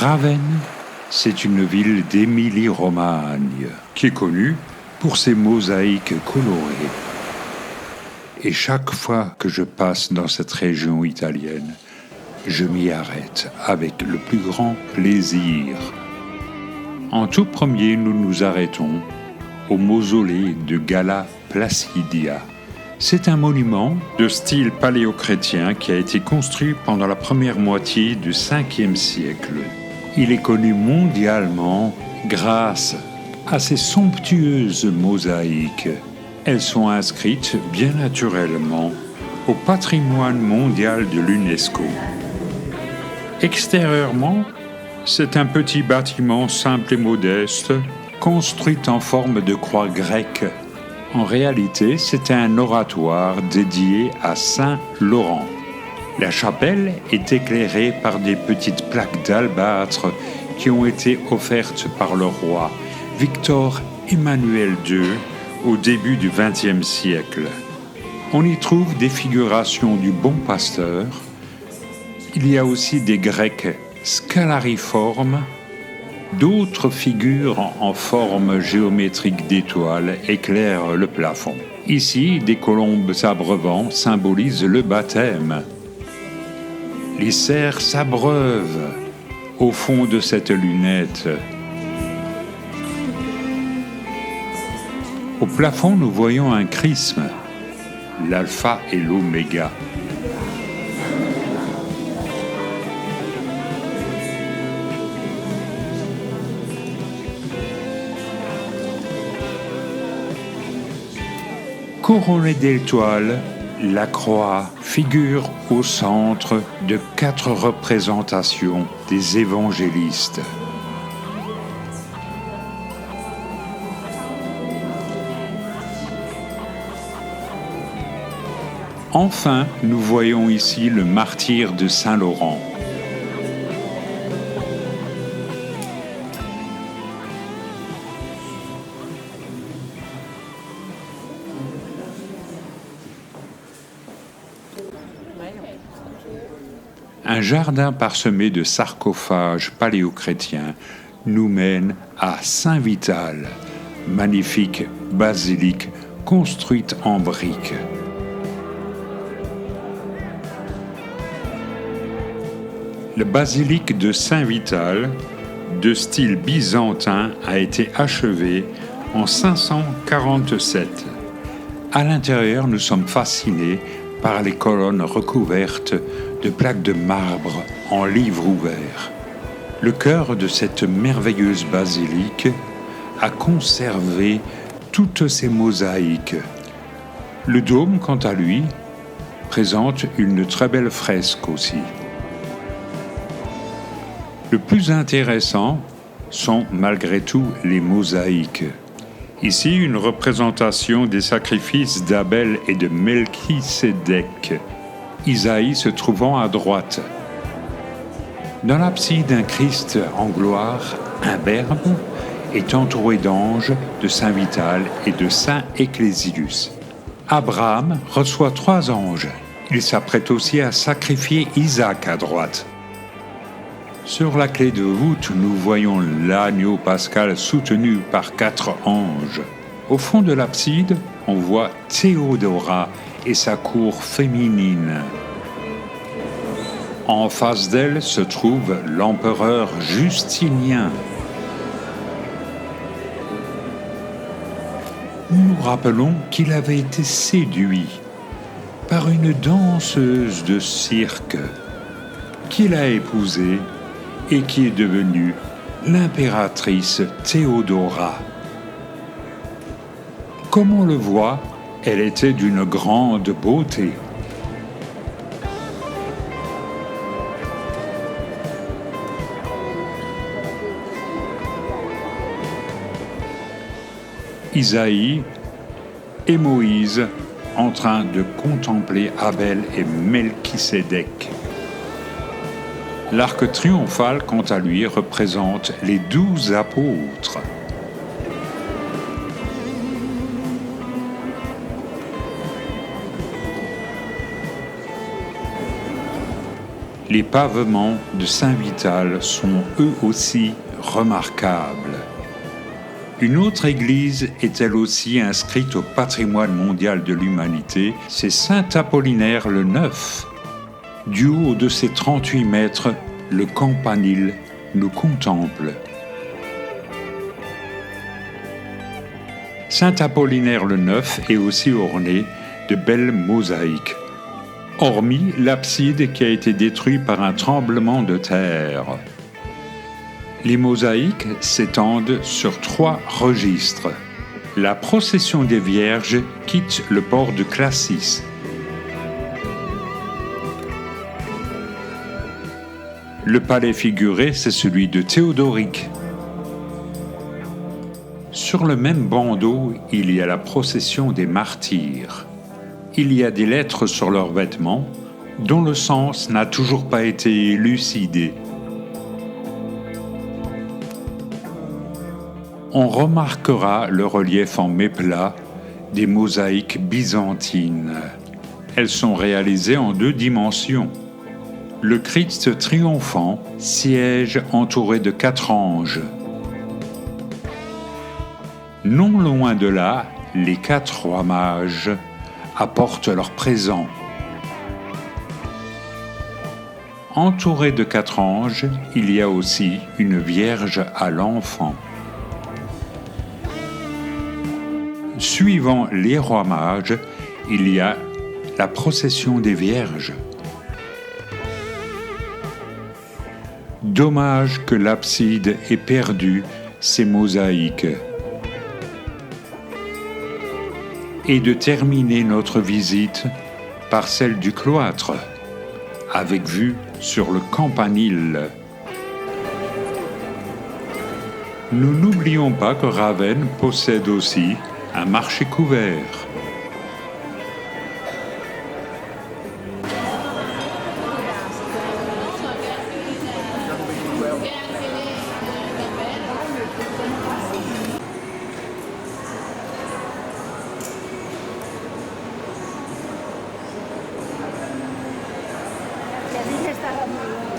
Ravenne, c'est une ville d'Émilie-Romagne qui est connue pour ses mosaïques colorées. Et chaque fois que je passe dans cette région italienne, je m'y arrête avec le plus grand plaisir. En tout premier, nous nous arrêtons au mausolée de Galla Placidia. C'est un monument de style paléochrétien qui a été construit pendant la première moitié du 5e siècle. Il est connu mondialement grâce à ses somptueuses mosaïques. Elles sont inscrites bien naturellement au patrimoine mondial de l'UNESCO. Extérieurement, c'est un petit bâtiment simple et modeste, construit en forme de croix grecque. En réalité, c'était un oratoire dédié à Saint Laurent. La chapelle est éclairée par des petites plaques d'albâtre qui ont été offertes par le roi Victor Emmanuel II au début du XXe siècle. On y trouve des figurations du bon pasteur. Il y a aussi des Grecs scalariformes. D'autres figures en forme géométrique d'étoiles éclairent le plafond. Ici, des colombes s'abreuvant symbolisent le baptême. Les cerfs s'abreuvent au fond de cette lunette. Au plafond, nous voyons un chrisme, l'alpha et l'oméga. Couronnée d'étoiles, la croix figure au centre de 4 représentations des évangélistes. Enfin, nous voyons ici le martyre de Saint Laurent. Un jardin parsemé de sarcophages paléochrétiens nous mène à Saint-Vital, magnifique basilique construite en briques. La basilique de Saint-Vital, de style byzantin, a été achevée en 547. À l'intérieur, nous sommes fascinés par les colonnes recouvertes de plaques de marbre en livre ouvert. Le chœur de cette merveilleuse basilique a conservé toutes ces mosaïques. Le dôme, quant à lui, présente une très belle fresque aussi. Le plus intéressant sont malgré tout les mosaïques. Ici, une représentation des sacrifices d'Abel et de Melchisédek, Isaïe se trouvant à droite. Dans l'abside, un Christ en gloire, imberbe, est entouré d'anges, de Saint Vital et de Saint Ecclésius. Abraham reçoit 3 anges. Il s'apprête aussi à sacrifier Isaac à droite. Sur la clé de voûte, nous voyons l'agneau pascal soutenu par 4 anges. Au fond de l'abside, on voit Théodora et sa cour féminine. En face d'elle se trouve l'empereur Justinien. Nous nous rappelons qu'il avait été séduit par une danseuse de cirque qu'il a épousée et qui est devenue l'impératrice Théodora. Comme on le voit, elle était d'une grande beauté. Isaïe et Moïse en train de contempler Abel et Melchisédek. L'arc triomphal, quant à lui, représente les 12 apôtres. Les pavements de Saint-Vital sont eux aussi remarquables. Une autre église est elle aussi inscrite au patrimoine mondial de l'humanité, c'est Saint-Apollinaire le Neuf. Du haut de ses 38 mètres, le campanile nous contemple. Saint-Apollinaire le Neuf est aussi orné de belles mosaïques, hormis l'abside qui a été détruite par un tremblement de terre. Les mosaïques s'étendent sur 3 registres. La procession des Vierges quitte le port de Classis. Le palais figuré, c'est celui de Théodoric. Sur le même bandeau, il y a la procession des martyrs. Il y a des lettres sur leurs vêtements, dont le sens n'a toujours pas été élucidé. On remarquera le relief en méplat des mosaïques byzantines. Elles sont réalisées en 2 dimensions. Le Christ triomphant siège entouré de 4 anges. Non loin de là, les 4 rois mages apportent leurs présents. Entouré de 4 anges, il y a aussi une Vierge à l'enfant. Suivant les rois mages, il y a la procession des Vierges. Dommage que l'abside ait perdu ses mosaïques. Et de terminer notre visite par celle du cloître, avec vue sur le campanile. Nous n'oublions pas que Ravenne possède aussi un marché couvert. Y así se está